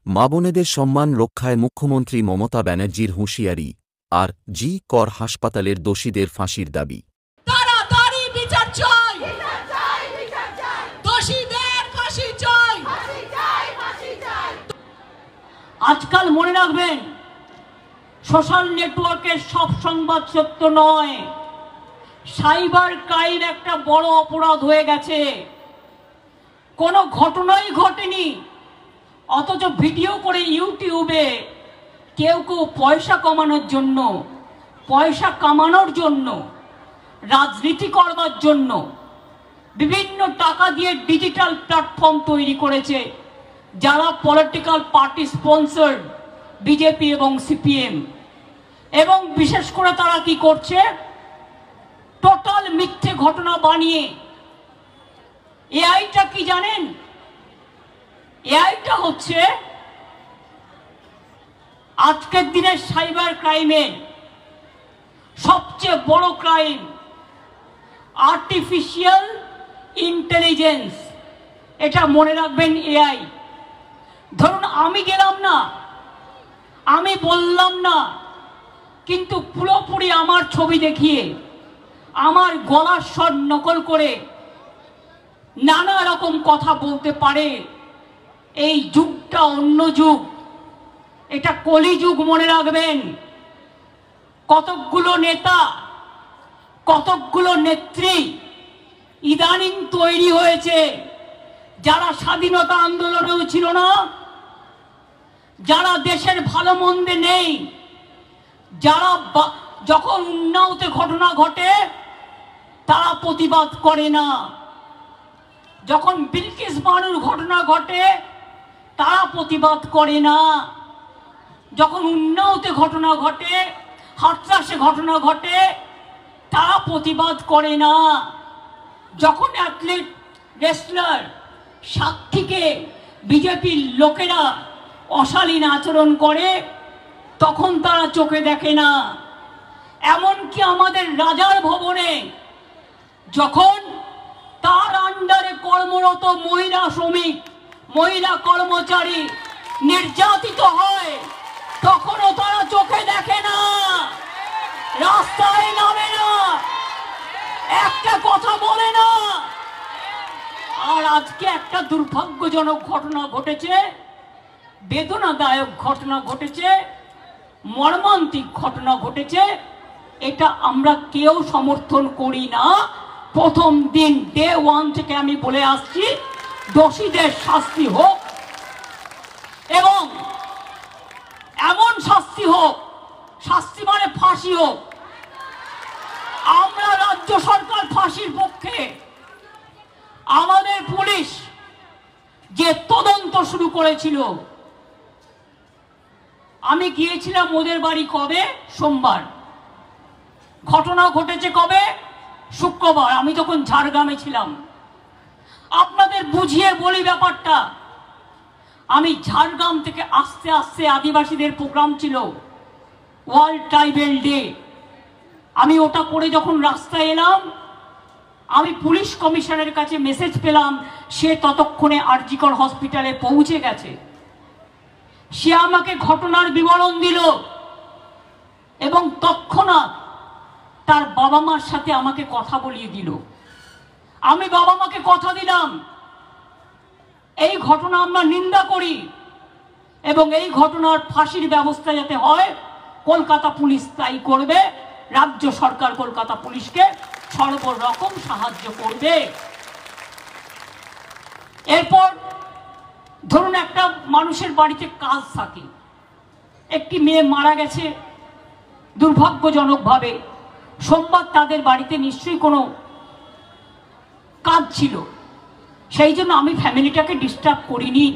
মা বোনেদের সম্মান রক্ষায় মুখ্যমন্ত্রী মমতা ব্যানার্জির হুঁশিয়ারি। আর জি কর হাসপাতালের দোষীদের ফাঁসির দাবি। তাড়াতাড়ি বিচার চাই, দোষীদের ফাঁসি চাই। আজকাল মনে রাখবেন, সোশ্যাল নেটওয়ার্কের সব সংবাদ সত্য নয়। সাইবার ক্রাইম একটা বড় অপরাধ হয়ে গেছে। কোনো ঘটনাই ঘটেনি, অথচ ভিডিও করে ইউটিউবে কেউ কেউ পয়সা কামানোর জন্য, রাজনীতি করবার জন্য বিভিন্ন টাকা দিয়ে ডিজিটাল প্ল্যাটফর্ম তৈরি করেছে, যারা পলিটিক্যাল পার্টি স্পন্সর্ড, বিজেপি এবং সিপিএম। এবং বিশেষ করে তারা কি করছে, টোটাল মিথ্যে ঘটনা বানিয়ে। এআইটা কি জানেন? এআইটা হচ্ছে আজকের দিনের সাইবার ক্রাইমের সবচেয়ে বড় ক্রাইম, আর্টিফিশিয়াল ইন্টেলিজেন্স। এটা মনে রাখবেন, এআই। ধরুন আমি গেলাম না, আমি বললাম না, কিন্তু পুরোপুরি আমার ছবি দেখিয়ে, আমার গলার স্বর নকল করে নানা রকম কথা বলতে পারে। এই যুগটা অন্য যুগ, এটা কলিযুগ মনে রাখবেন। কতকগুলো নেতা, কতকগুলো নেত্রী ইদানিং তৈরি হয়েছে, যারা স্বাধীনতা আন্দোলনেও ছিল না, যারা দেশের ভালো মন্দে নেই, যারা যখন উন্নাওতে ঘটনা ঘটে তারা প্রতিবাদ করে না, যখন বিলকিস বানুর ঘটনা ঘটে তারা প্রতিবাদ করে না, যখন উন্নাওতে ঘটনা ঘটে, হাতরাসে ঘটনা ঘটে তারা প্রতিবাদ করে না, যখন অ্যাথলিট রেসলার সাক্ষীকে বিজেপির লোকেরা অশালীন আচরণ করে তখন তারা চোখে দেখে না। এমনকি আমাদের রাজার ভবনে যখন তার আন্ডারে কর্মরত মহিলা শ্রমিক, মহিলা কর্মচারী নির্যাতিত হয় তখনও তারা চোখে দেখে না, রাস্তায় নামে না, একটা কথা বলে না। আর আজকে একটা দুর্ভাগ্যজনক ঘটনা ঘটেছে, বেদনাদায়ক ঘটনা ঘটেছে, মর্মান্তিক ঘটনা ঘটেছে। এটা আমরা কেউ সমর্থন করি না। প্রথম দিন ডে ওয়ান থেকে আমি বলে আসছি, দোষীদের শাস্তি হোক এবং এমন শাস্তি হোক, শাস্তি মানে ফাঁসি হোক। আমরা রাজ্য সরকার ফাঁসির পক্ষে। আমাদের পুলিশ যে তদন্ত শুরু করেছিল, আমি গিয়েছিলাম ওদের বাড়ি কবে? সোমবার। ঘটনা ঘটেছে কবে? শুক্রবার। আমি তখন ঝাড়গ্রামে ছিলাম। আপনাদের বুঝিয়ে বলি ব্যাপারটা। আমি ঝাড়গ্রাম থেকে আস্তে আস্তে, আদিবাসীদের প্রোগ্রাম ছিল, ওয়ার্ল্ড ট্রাইবেল ডে। আমি ওটা করে যখন রাস্তায় এলাম, আমি পুলিশ কমিশনারের কাছে মেসেজ পেলাম, সে ততক্ষণে আরজিকর হসপিটালে পৌঁছে গেছে। সে আমাকে ঘটনার বিবরণ দিল এবং তৎক্ষণাৎ তার বাবা মার সাথে আমাকে কথা বলিয়ে দিল। আমি বাবা মাকে কথা দিলাম, এই ঘটনা আমরা নিন্দা করি এবং এই ঘটনার ফাঁসির ব্যবস্থা যাতে হয় কলকাতা পুলিশ তাই করবে। রাজ্য সরকার কলকাতা পুলিশকে সর্বরকম সাহায্য করবে। এরপর ধরুন একটা মানুষের বাড়িতে কাজ থাকে, একটি মেয়ে মারা গেছে দুর্ভাগ্যজনকভাবে। সোমবার তাদের বাড়িতে নিশ্চয়ই কোনো কাজ ছিল, সেই জন্য আমি ফ্যামিলিটাকে ডিস্টার্ব করিনি।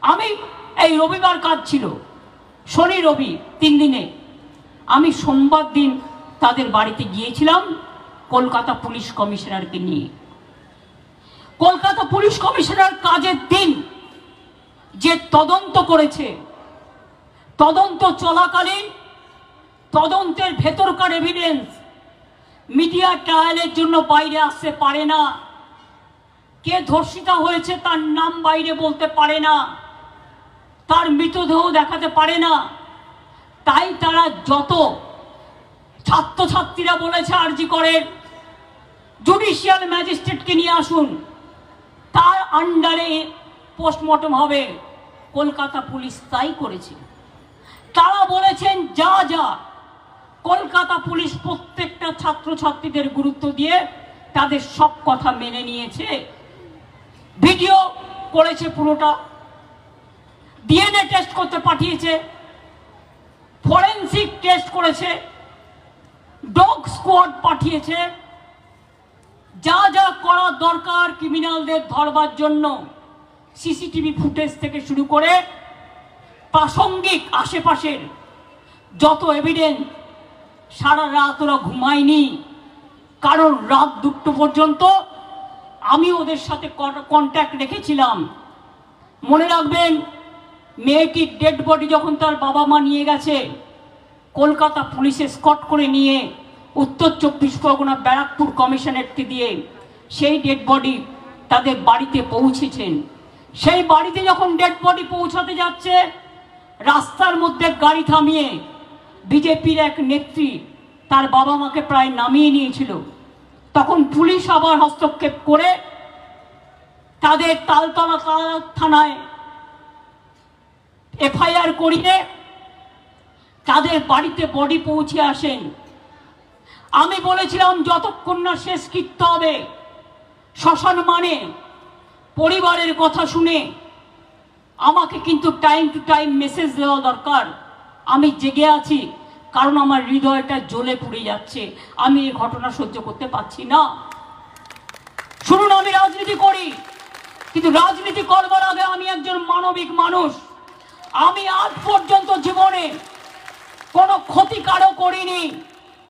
আমি এই রবিবার কাজ ছিল, শনি রবি 3 দিনে। আমি সোমবার দিন তাদের বাড়িতে গিয়েছিলাম কলকাতা পুলিশ কমিশনারকে নিয়ে। কলকাতা পুলিশ কমিশনার কাজের দিন যে তদন্ত করেছে, তদন্ত চলাকালীন তদন্তের ভেতরকার এভিডেন্স মিডিয়া ট্রায়ালের জন্য বাইরে আসতে পারে না। কে ধর্ষিতা হয়েছে তার নাম বাইরে বলতে পারে না। মৃতদেহ দেখাতে পারে না, তাই তারা যত ছাত্রছাত্রীরা বলেছে আরজি করে জুডিশিয়াল ম্যাজিস্ট্রেটকে নিয়ে আসুন, তার আন্ডারে পোস্টমর্টম হবে। কলকাতা পুলিশ তাই করেছে। তারা বলেছেন যা যা, কলকাতা পুলিশ প্রত্যেকটা ছাত্রছাত্রীদের গুরুত্ব দিয়ে তাদের সব কথা মেনে নিয়েছে। ভিডিও করেছে, পুরোটা ডিএনএ টেস্ট করতে পাঠিয়েছে, ফরেনসিক টেস্ট করেছে, ডগ স্কোয়াড পাঠিয়েছে, যা যা করা দরকার ক্রিমিনালদের ধরবার জন্য সিসিটিভি ফুটেজ থেকে শুরু করে প্রাসঙ্গিক আশেপাশের যত এভিডেন্স। সারা রাত ওরা ঘুমায়নি, কারণ রাত 2টো পর্যন্ত আমি ওদের সাথে কন্ট্যাক্ট রেখেছিলাম। মনে রাখবেন, মেয়েটির ডেড বডি যখন তার বাবা মা নিয়ে গেছে, কলকাতা পুলিশে স্কট করে নিয়ে উত্তর 24 পরগনা ব্যারাকপুর কমিশনারেটকে দিয়ে সেই ডেড বডি তাদের বাড়িতে পৌঁছেছেন। সেই বাড়িতে যখন ডেড বডি পৌঁছাতে যাচ্ছে, রাস্তার মধ্যে গাড়ি থামিয়ে বিজেপির এক নেত্রী তার বাবা মাকে প্রায় নামিয়ে নিয়েছিল। তখন পুলিশ আবার হস্তক্ষেপ করে তাদের তালতলা থানায় এফআইআর করিয়ে তাদের বাড়িতে বডি পৌঁছে আসেন। আমি বলেছিলাম যতক্ষণ না শেষ কৃত্য হবে, শ্মশান মানে পরিবারের কথা শুনে আমাকে কিন্তু টাইম টু টাইম মেসেজ দেওয়া দরকার। আমি জেগে আছি, কারণ আমার হৃদয়টা জ্বলে পুড়ে যাচ্ছে। আমি এই ঘটনা সহ্য করতে পারছি না। শুনুন, আমি রাজনীতি করি, কিন্তু রাজনীতি করবার আগে আমি একজন মানবিক মানুষ। আমি আজ পর্যন্ত জীবনে কোনো ক্ষতি কারো করিনি।